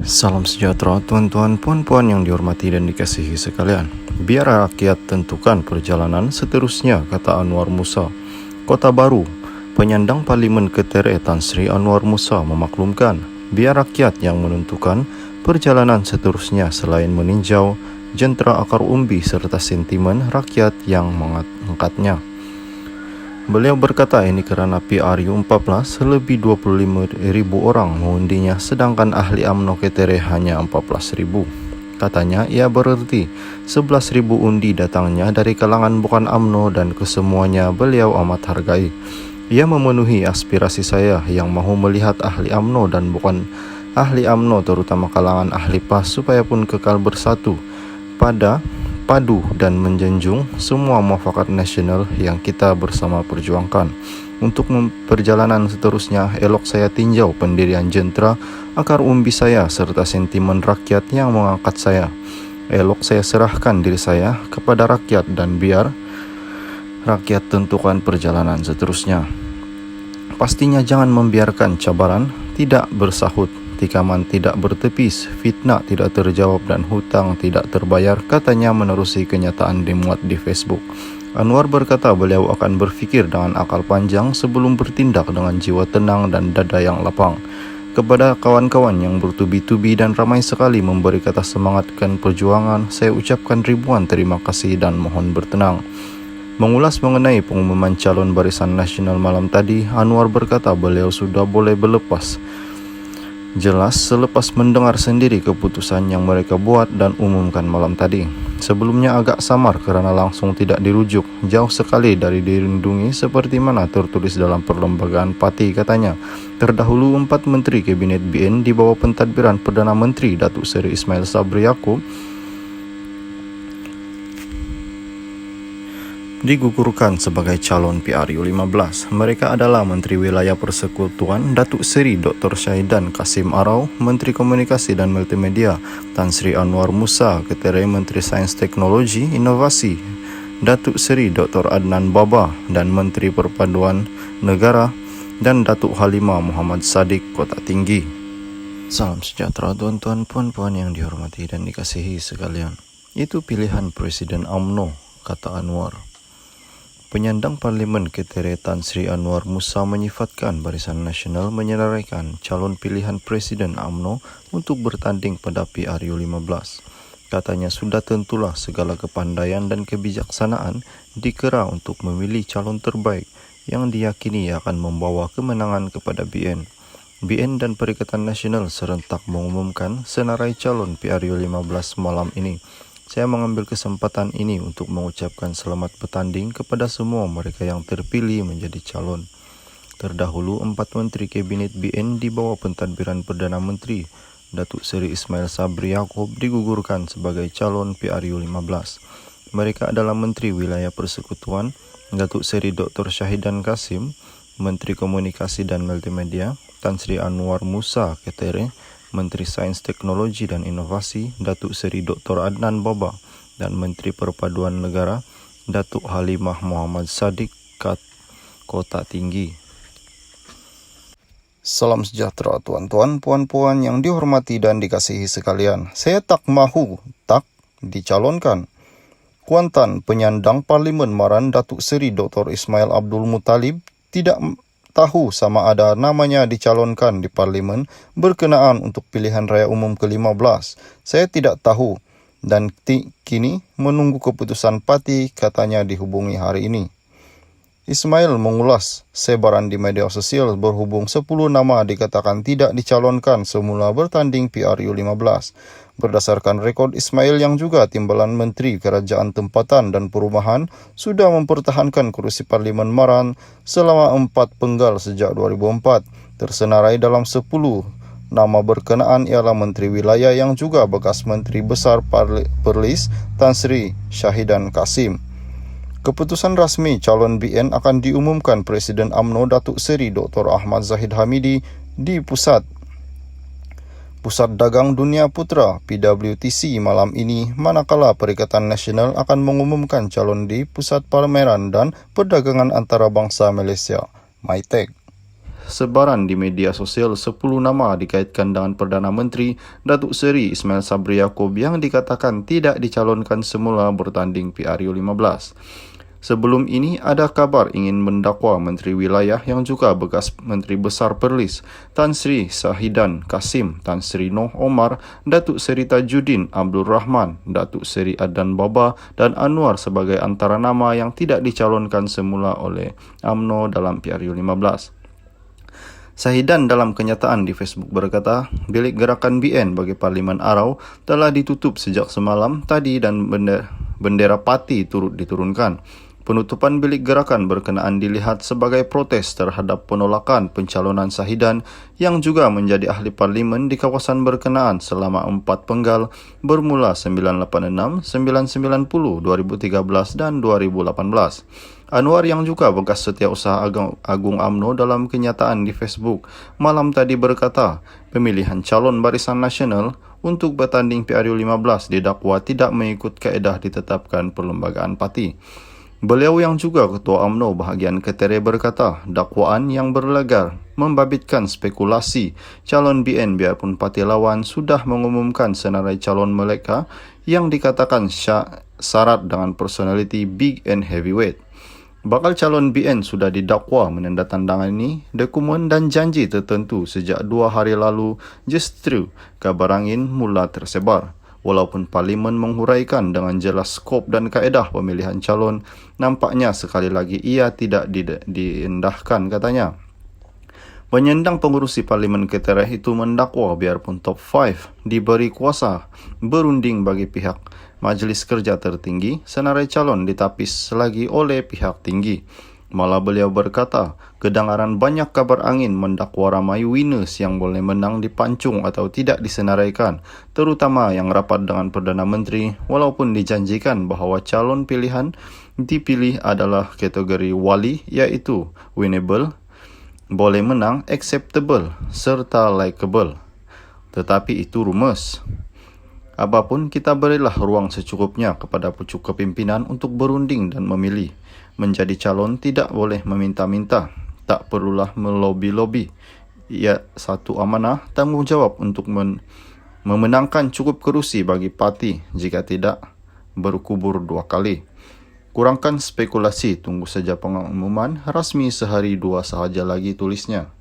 Salam sejahtera tuan-tuan puan-puan yang dihormati dan dikasihi sekalian. Biar rakyat tentukan perjalanan seterusnya, kata Anwar Musa. Kota Baru, penyandang Parlimen Ketere Tan Sri Anwar Musa memaklumkan, biar rakyat yang menentukan perjalanan seterusnya selain meninjau jentera akar umbi serta sentimen rakyat yang mengangkatnya. Beliau berkata ini kerana PRU14 lebih 25,000 orang mengundinya sedangkan ahli UMNO Ketere hanya 14,000. Katanya ia bererti 11,000 undi datangnya dari kalangan bukan UMNO dan kesemuanya beliau amat hargai. Ia memenuhi aspirasi saya yang mahu melihat ahli UMNO dan bukan ahli UMNO terutama kalangan ahli PAS supaya pun kekal bersatu padu dan menjunjung semua muafakat nasional yang kita bersama perjuangkan. Untuk perjalanan seterusnya, elok saya tinjau pendirian jentera akar umbi saya serta sentimen rakyat yang mengangkat saya. Elok saya serahkan diri saya kepada rakyat dan biar rakyat tentukan perjalanan seterusnya. Pastinya jangan membiarkan cabaran tidak bersahut, tikaman tidak bertepis, fitnah tidak terjawab dan hutang tidak terbayar, katanya menerusi kenyataan dimuat di Facebook. Anwar berkata beliau akan berfikir dengan akal panjang sebelum bertindak dengan jiwa tenang dan dada yang lapang. Kepada kawan-kawan yang bertubi-tubi dan ramai sekali memberi kata semangatkan perjuangan, saya ucapkan ribuan terima kasih dan mohon bertenang. Mengulas mengenai pengumuman calon Barisan Nasional malam tadi, Anwar berkata beliau sudah boleh berlepas jelas selepas mendengar sendiri keputusan yang mereka buat dan umumkan malam tadi. Sebelumnya agak samar kerana langsung tidak dirujuk, jauh sekali dari dirindungi seperti mana tertulis dalam perlembagaan parti, katanya. Terdahulu 4 Menteri Kabinet BN di bawah pentadbiran Perdana Menteri Datuk Seri Ismail Sabri Yaakob digugurkan sebagai calon PRU15. Mereka adalah Menteri Wilayah Persekutuan Datuk Seri Dr. Syahidan Kasim Arau, Menteri Komunikasi dan Multimedia Tan Sri Anwar Musa, Ketere Menteri Sains Teknologi Inovasi Datuk Seri Dr. Adnan Baba dan Menteri Perpaduan Negara dan Datuk Halimah Muhammad Sadiq, Kota Tinggi. Salam sejahtera tuan-tuan puan-puan yang dihormati dan dikasihi sekalian. Itu pilihan Presiden UMNO, kata Anwar. Penyandang Parlimen Ketere Tan Sri Anwar Musa menyifatkan Barisan Nasional menyeraikan calon pilihan Presiden UMNO untuk bertanding pada PRU15. Katanya sudah tentulah segala kepandaian dan kebijaksanaan dikera untuk memilih calon terbaik yang diyakini akan membawa kemenangan kepada BN. BN dan Perikatan Nasional serentak mengumumkan senarai calon PRU15 malam ini. Saya mengambil kesempatan ini untuk mengucapkan selamat bertanding kepada semua mereka yang terpilih menjadi calon. Terdahulu 4 Menteri Kabinet BN di bawah pentadbiran Perdana Menteri Datuk Seri Ismail Sabri Yaakob digugurkan sebagai calon PRU15. Mereka adalah Menteri Wilayah Persekutuan Datuk Seri Dr. Syahidan Kasim, Menteri Komunikasi dan Multimedia Tan Sri Anwar Musa Ketere, Menteri Sains Teknologi dan Inovasi Datuk Seri Dr. Adnan Baba dan Menteri Perpaduan Negara Datuk Halimah Muhammad Sadiq, Kota Tinggi. Salam sejahtera tuan-tuan puan-puan yang dihormati dan dikasihi sekalian. Saya tak dicalonkan. Kuantan penyandang Parlimen Maran Datuk Seri Dr. Ismail Abdul Muttalib tidak tahu sama ada namanya dicalonkan di Parlimen berkenaan untuk pilihan raya umum ke-15. Saya tidak tahu dan kini menunggu keputusan parti, katanya dihubungi hari ini. Ismail mengulas sebaran di media sosial berhubung 10 nama dikatakan tidak dicalonkan semula bertanding PRU15. Berdasarkan rekod Ismail yang juga timbalan Menteri Kerajaan Tempatan dan Perumahan sudah mempertahankan kerusi Parlimen Maran selama 4 penggal sejak 2004. Tersenarai dalam 10 nama berkenaan ialah Menteri Wilayah yang juga bekas Menteri Besar Perlis Tan Sri Syahidan Kasim. Keputusan rasmi calon BN akan diumumkan Presiden UMNO Datuk Seri Dr. Ahmad Zahid Hamidi di Pusat Dagang Dunia Putra PWTC malam ini, manakala Perikatan Nasional akan mengumumkan calon di Pusat Pameran dan Perdagangan Antarabangsa Malaysia, MITEC. sebaran di media sosial 10 nama dikaitkan dengan Perdana Menteri Datuk Seri Ismail Sabri Yaakob yang dikatakan tidak dicalonkan semula bertanding PRU15. Sebelum ini ada kabar ingin mendakwa Menteri Wilayah yang juga bekas Menteri Besar Perlis, Tan Sri Syahidan Kasim, Tan Sri Noh Omar, Datuk Seri Tajuddin Abdul Rahman, Datuk Seri Adan Baba dan Anwar sebagai antara nama yang tidak dicalonkan semula oleh UMNO dalam PRU15. Syahidan dalam kenyataan di Facebook berkata, bilik gerakan BN bagi Parlimen Arau telah ditutup sejak semalam tadi dan bendera parti turut diturunkan. Penutupan bilik gerakan berkenaan dilihat sebagai protes terhadap penolakan pencalonan Syahidan yang juga menjadi ahli parlimen di kawasan berkenaan selama 4 penggal bermula 986, 990, 2013 dan 2018. Anwar yang juga bekas Setiausaha Agung UMNO dalam kenyataan di Facebook malam tadi berkata, pemilihan calon Barisan Nasional untuk bertanding PRU15 didakwa tidak mengikut kaedah ditetapkan Perlembagaan Parti. Beliau yang juga Ketua UMNO bahagian Ketere berkata, dakwaan yang berlegar membabitkan spekulasi calon BN biarpun parti lawan sudah mengumumkan senarai calon mereka yang dikatakan syarat dengan personality big and heavyweight. Bakal calon BN sudah didakwa menandatangani dokumen dan janji tertentu sejak 2 hari lalu, justru kabar angin mula tersebar. Walaupun Parlimen menghuraikan dengan jelas skop dan kaedah pemilihan calon, nampaknya sekali lagi ia tidak diendahkan katanya. Penyendang pengurusi Parlimen Ketere itu mendakwa biarpun top 5 diberi kuasa berunding bagi pihak Majlis Kerja Tertinggi, senarai calon ditapis lagi oleh pihak tinggi. Malah beliau berkata, kedengaran banyak kabar angin mendakwa ramai winners yang boleh menang dipancung atau tidak disenaraikan, terutama yang rapat dengan Perdana Menteri, walaupun dijanjikan bahawa calon pilihan dipilih adalah kategori wali, iaitu winnable, boleh menang, acceptable serta likeable. Tetapi itu rumus. Apapun, kita berilah ruang secukupnya kepada pucuk kepimpinan untuk berunding dan memilih. Menjadi calon tidak boleh meminta-minta, tak perlulah melobi-lobi. Ia satu amanah tanggungjawab untuk memenangkan cukup kerusi bagi parti, jika tidak berkubur 2 kali. Kurangkan spekulasi, tunggu saja pengumuman rasmi sehari 2 sahaja lagi, tulisnya.